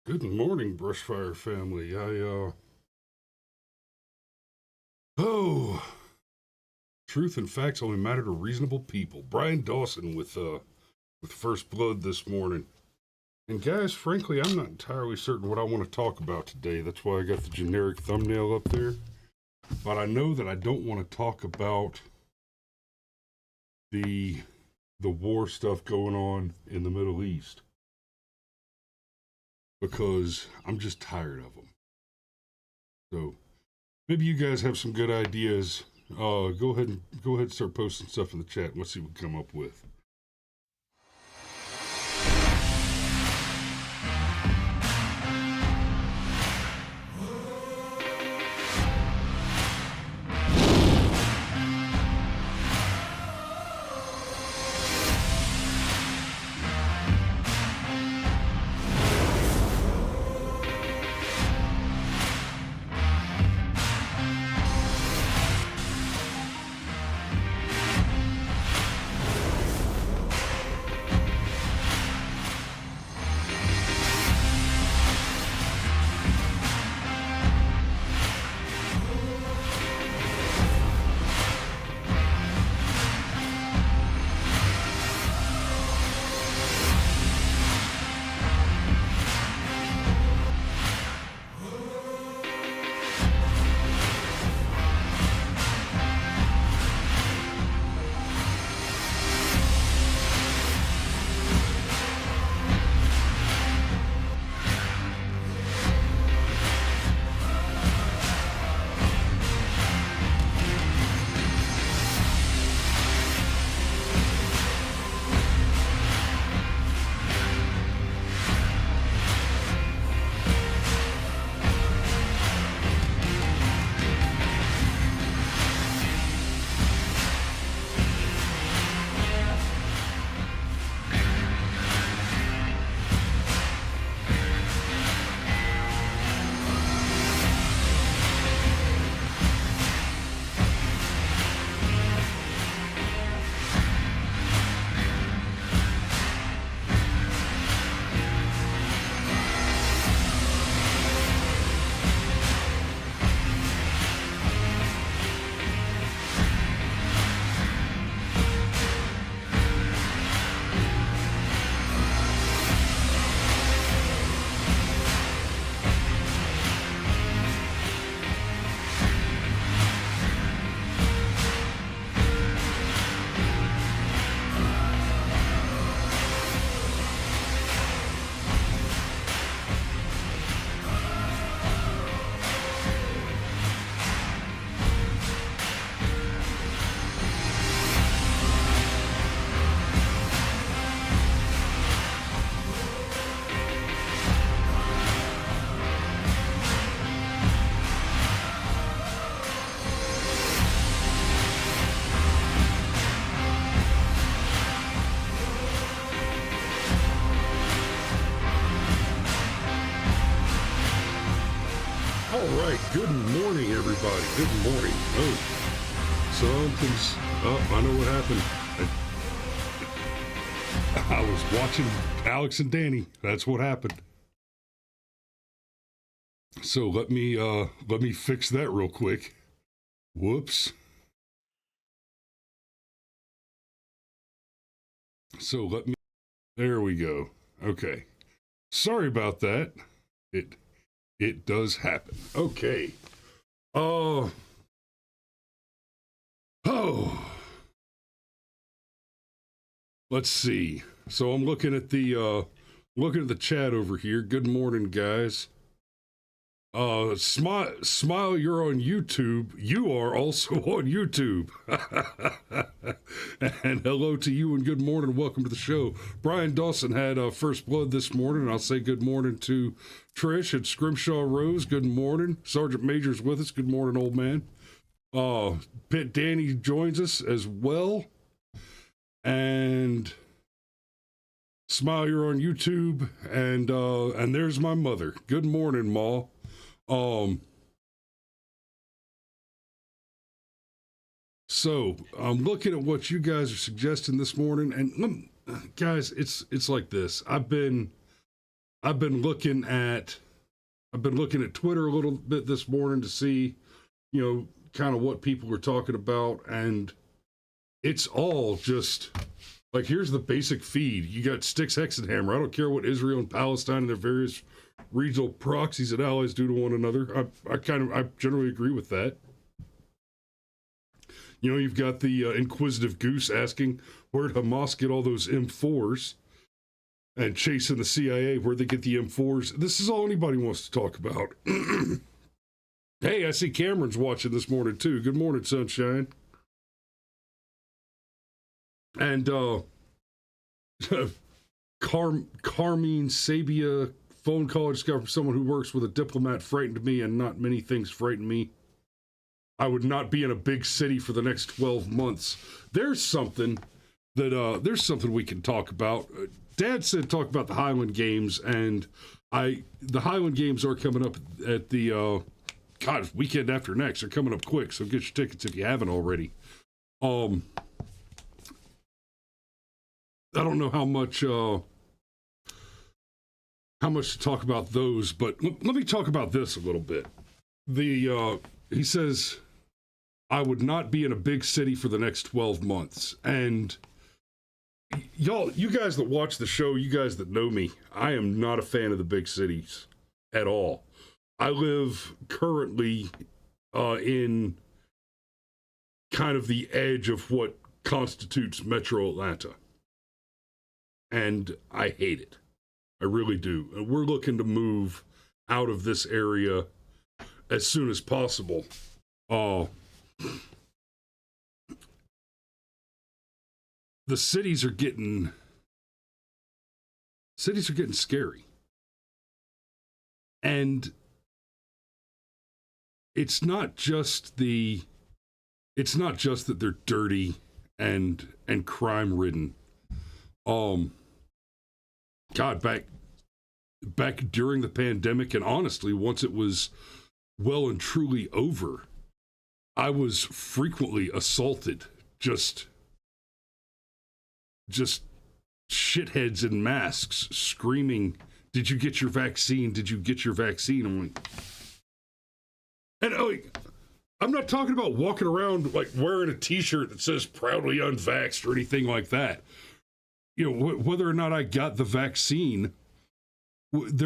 Good morning, Brushfire family. Oh, truth and facts only matter to reasonable people. Brian Dawson with First Blood this morning. And guys, frankly, I'm not entirely certain what I want to talk about today. That's why I got the generic thumbnail up there. But I know that I don't want to talk about the the war stuff going on in the Middle East because I'm just tired of them. So maybe you guys have some good ideas. Go ahead and start posting stuff in the chat and let's see what we come up with. All right, good morning, everybody. Good morning. Oh, something's up. I know what happened. I was watching Alex and Danny. That's what happened. So let me fix that real quick. Whoops. So let me. There we go. Okay. Sorry about that. It it does happen. Okay. Uh oh. Let's see. So I'm looking at the chat over here. Good morning, guys. Smile, you're on YouTube. You are also on YouTube. And hello to you and good morning. Welcome to the show. Brian Dawson had First Blood this morning. I'll say good morning to Trish and Scrimshaw Rose. Good morning. Sergeant Major's with us. Good morning, old man. Pitt Danny joins us as well. And Smile, you're on YouTube. And there's my mother. Good morning, Ma. So I'm looking at what you guys are suggesting this morning, and guys, it's like this. I've been looking at Twitter a little bit this morning to see, kind of what people are talking about, and it's all just like, here's the basic feed. You got Styx, Hexenhammer. I don't care what Israel and Palestine and their various regional proxies and allies do to one another. I generally agree with that. You've got the inquisitive goose asking, where'd Hamas get all those M4s? And chasing the CIA, where'd they get the M4s? This is all anybody wants to talk about. Hey, I see Cameron's watching this morning, too. Good morning, sunshine. And, Carmine Sabia phone call I just got from someone who works with a diplomat frightened me, and not many things frighten me. I would not be in a big city for the next 12 months. There's something we can talk about. Dad said talk about the Highland Games, and the Highland Games are coming up at the weekend after next. They're coming up quick, so get your tickets if you haven't already. I don't know how much to talk about those, but let me talk about this a little bit. He says, I would not be in a big city for the next 12 months. And you guys that watch the show, you guys that know me, I am not a fan of the big cities at all. I live currently in kind of the edge of what constitutes Metro Atlanta. And I hate it. I really do. And we're looking to move out of this area as soon as possible. The cities are getting scary. And it's not just that they're dirty and crime ridden. Back during the pandemic, and honestly, once it was well and truly over, I was frequently assaulted. Just shitheads in masks screaming, "Did you get your vaccine? Did you get your vaccine?" I'm like, I'm not talking about walking around like wearing a T-shirt that says "proudly unvaxxed" or anything like that. Whether or not I got the vaccine, I'm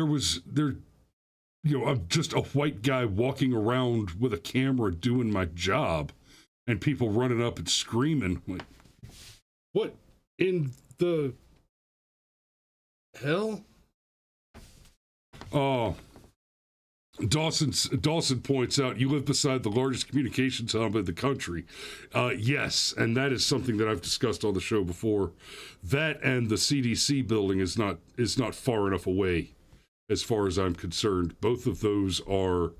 just a white guy walking around with a camera doing my job, and people running up and screaming. Like, what in the hell? Dawson points out, you live beside the largest communications hub in the country. Yes, and that is something that I've discussed on the show before. That and the CDC building is not far enough away, as far as I'm concerned. Both of those are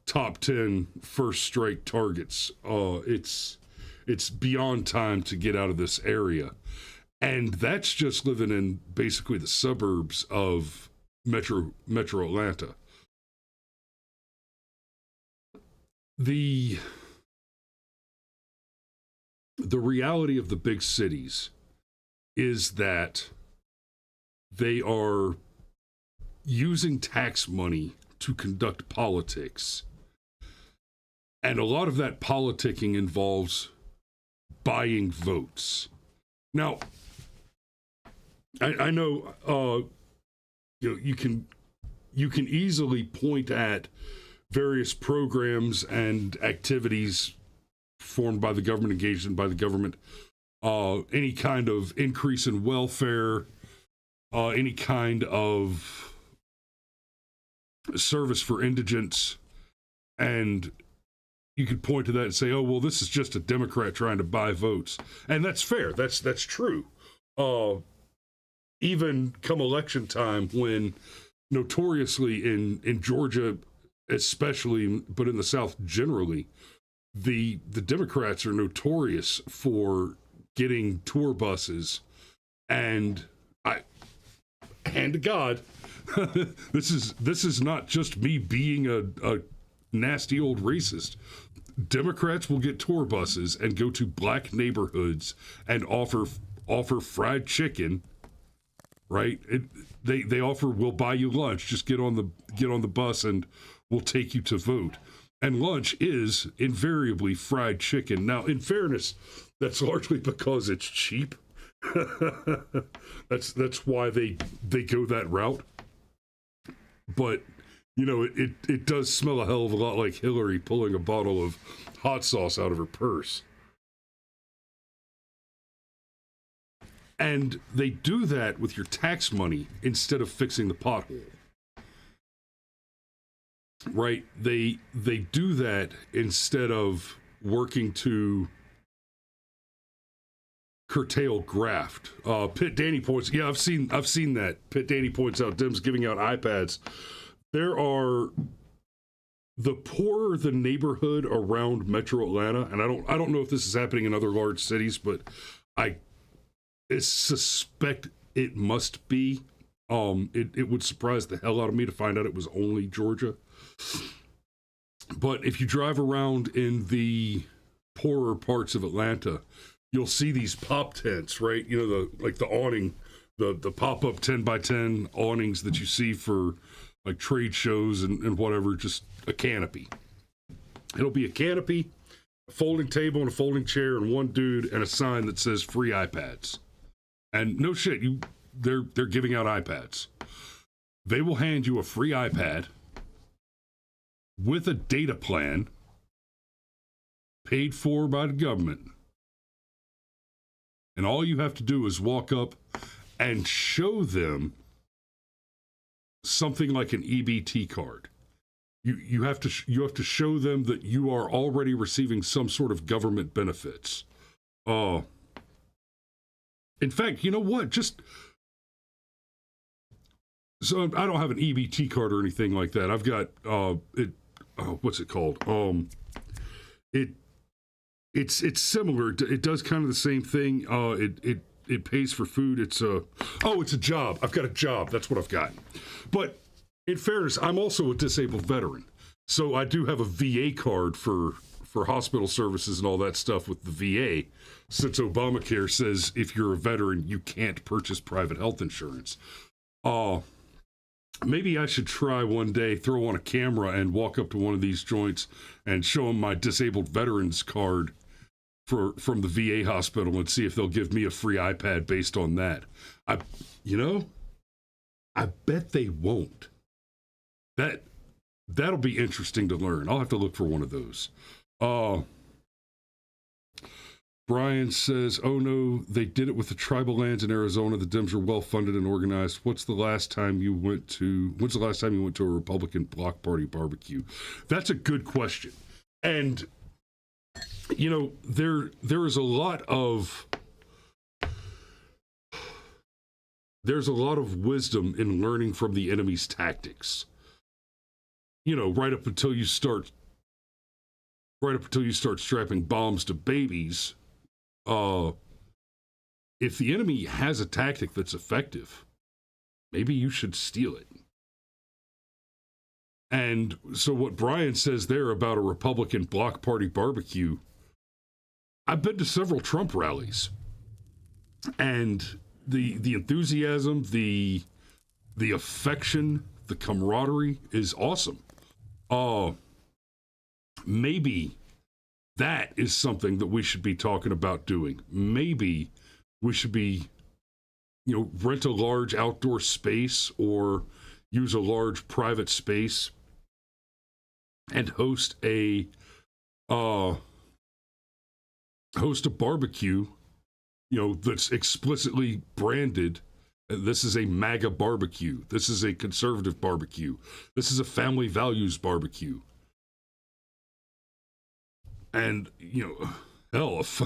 top 10 first strike targets. It's beyond time to get out of this area. And that's just living in basically the suburbs of Metro Atlanta. The reality of the big cities is that they are using tax money to conduct politics. And a lot of that politicking involves buying votes. Now, I know you can easily point at various programs and activities formed by the government, engaged in by the government, any kind of increase in welfare, any kind of service for indigents, and you could point to that and say, oh, well, this is just a Democrat trying to buy votes. And that's fair. That's true. Even come election time, when notoriously in Georgia especially, but in the South generally, the Democrats are notorious for getting tour buses. And I, hand to God, this is not just me being a nasty old racist. Democrats will get tour buses and go to black neighborhoods and offer fried chicken right? They offer, we'll buy you lunch, just get on the bus and we'll take you to vote. And lunch is invariably fried chicken. Now, in fairness, that's largely because it's cheap. That's why they go that route. But it does smell a hell of a lot like Hillary pulling a bottle of hot sauce out of her purse. And they do that with your tax money instead of fixing the pothole. Right? They do that instead of working to curtail graft. Pitt Danny points, yeah, I've seen that. Pitt Danny points out Dems giving out iPads. There are, the poorer the neighborhood around Metro Atlanta, and I don't know if this is happening in other large cities, but I suspect it must be. It would surprise the hell out of me to find out it was only Georgia. But if you drive around in the poorer parts of Atlanta, you'll see these pop tents, right? The awning, the pop-up 10x10 awnings that you see for like trade shows and whatever, just a canopy. It'll be a canopy, a folding table and a folding chair and one dude and a sign that says free iPads. And no shit, they're giving out iPads. They will hand you a free iPad with a data plan paid for by the government. And all you have to do is walk up and show them something like an EBT card. You have to show them that you are already receiving some sort of government benefits. In fact, you know what? So I don't have an EBT card or anything like that. I've got what's it called? It's similar. It does kind of the same thing. It pays for food. It's a job. I've got a job. That's what I've got. But in fairness, I'm also a disabled veteran. So I do have a VA card for hospital services and all that stuff with the VA, since Obamacare says if you're a veteran, you can't purchase private health insurance. Maybe I should try one day, throw on a camera and walk up to one of these joints and show them my disabled veterans card from the VA hospital and see if they'll give me a free iPad based on that. I bet they won't. That'll be interesting to learn. I'll have to look for one of those. Brian says, oh no, they did it with the tribal lands in Arizona. The Dems are well funded and organized. When's the last time you went to a Republican block party barbecue? That's a good question. And there is a lot of wisdom in learning from the enemy's tactics. Right up until you start strapping bombs to babies. If the enemy has a tactic that's effective, maybe you should steal it. And so what Brian says there about a Republican block party barbecue, I've been to several Trump rallies, and the enthusiasm, the affection, the camaraderie is awesome. Maybe that is something that we should be talking about doing. Maybe we should be, rent a large outdoor space or use a large private space and host a barbecue, that's explicitly branded. This is a MAGA barbecue. This is a conservative barbecue. This is a family values barbecue. And hell, if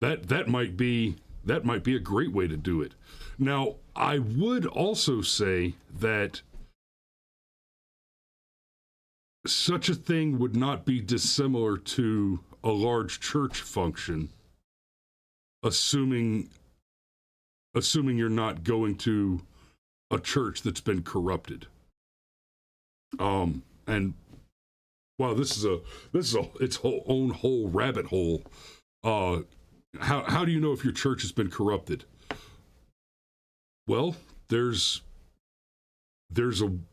that might be a great way to do it. Now, I would also say that such a thing would not be dissimilar to a large church function, assuming you're not going to a church that's been corrupted. And wow, this is its own whole rabbit hole. How do you know if your church has been corrupted? Well, there's an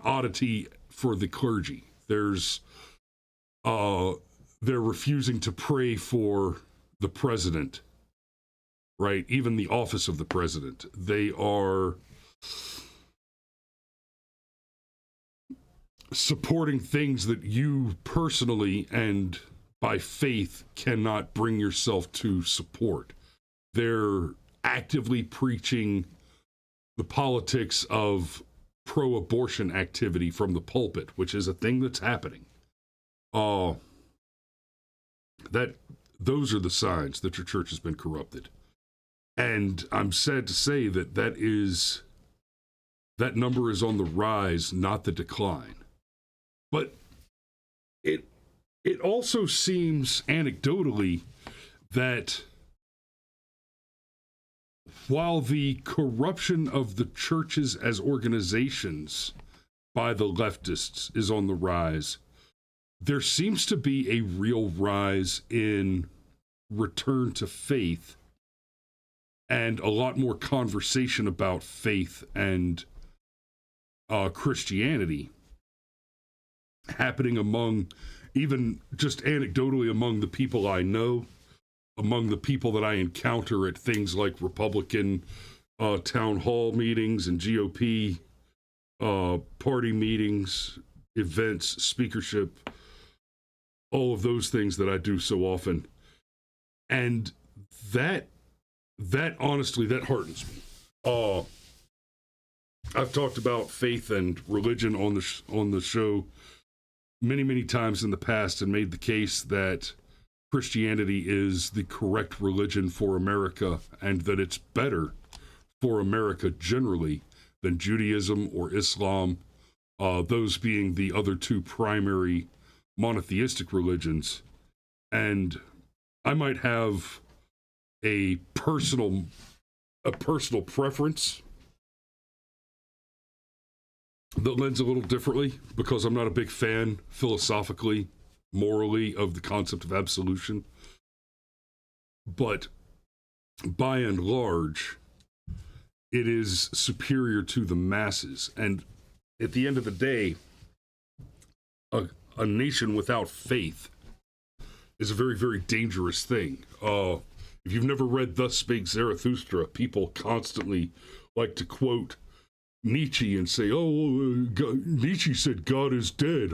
oddity for the clergy. They're refusing to pray for the president, right? Even the office of the president. They are supporting things that you personally and by faith cannot bring yourself to support. They're actively preaching the politics of pro-abortion activity from the pulpit, which is a thing that's happening. Those are the signs that your church has been corrupted. And I'm sad to say that that number is on the rise, not the decline. But it also seems anecdotally that while the corruption of the churches as organizations by the leftists is on the rise, there seems to be a real rise in return to faith and a lot more conversation about faith and Christianity happening among, even just anecdotally among the people I know, among the people that I encounter at things like Republican town hall meetings and GOP party meetings, events, speakership, all of those things that I do so often. And that honestly, that heartens me. I've talked about faith and religion on the show many, many times in the past and made the case that Christianity is the correct religion for America and that it's better for America generally than Judaism or Islam, those being the other two primary monotheistic religions. And I might have a personal preference that lends a little differently because I'm not a big fan philosophically, morally, of the concept of absolution. But by and large, it is superior to the masses. And at the end of the day, a nation without faith is a very, very dangerous thing. If you've never read Thus Spake Zarathustra, people constantly like to quote Nietzsche and say, Nietzsche said God is dead.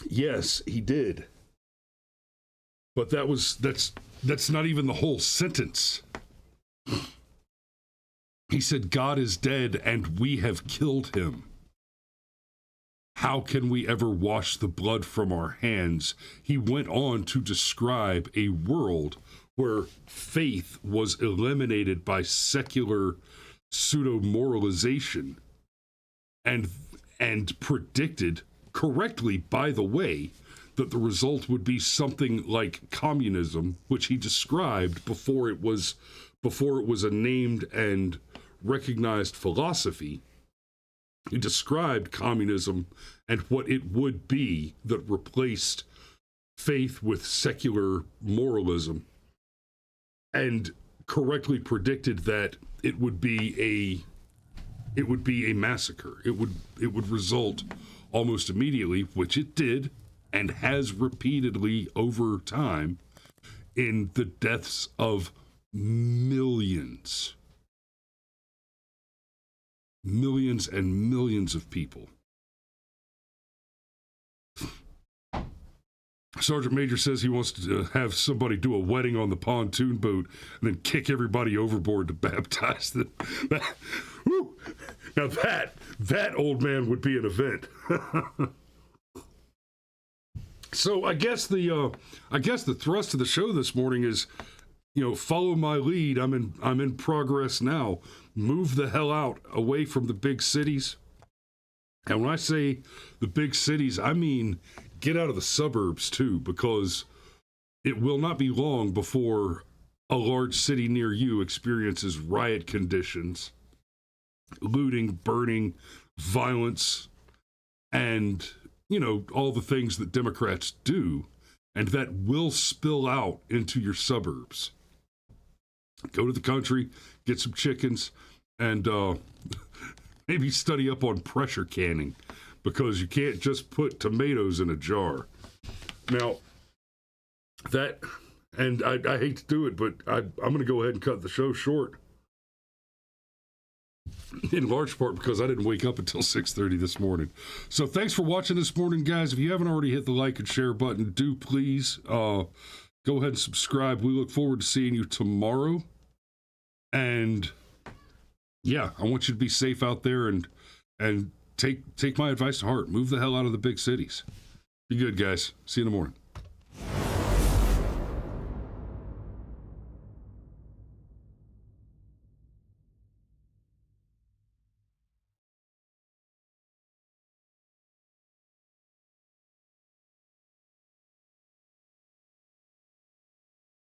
Yes, he did. But that's not even the whole sentence. He said, God is dead and we have killed him. How can we ever wash the blood from our hands? He went on to describe a world where faith was eliminated by secular pseudo-moralization and predicted, correctly by the way, that the result would be something like communism, which he described before it was a named and recognized philosophy. He described communism and what it would be that replaced faith with secular moralism, and correctly predicted that it would be a massacre. It would result almost immediately, which it did and has repeatedly over time, in the deaths of millions and millions of people. Sergeant Major says he wants to have somebody do a wedding on the pontoon boat and then kick everybody overboard to baptize them. Now that old man would be an event. So I guess the thrust of the show this morning is, follow my lead. I'm in progress now. Move the hell out, away from the big cities. And when I say the big cities, I mean get out of the suburbs too, because it will not be long before a large city near you experiences riot conditions, looting, burning, violence, and all the things that Democrats do. and that will spill out into your suburbs. Go to the country, get some chickens, and maybe study up on pressure canning, because you can't just put tomatoes in a jar. Now, that, and I hate to do it, but I'm going to go ahead and cut the show short, in large part because I didn't wake up until 6:30 this morning. So thanks for watching this morning, guys. If you haven't already hit the like and share button, do please go ahead and subscribe. We look forward to seeing you tomorrow. And yeah, I want you to be safe out there, and take my advice to heart. Move the hell out of the big cities. Be good, guys. See you in the morning.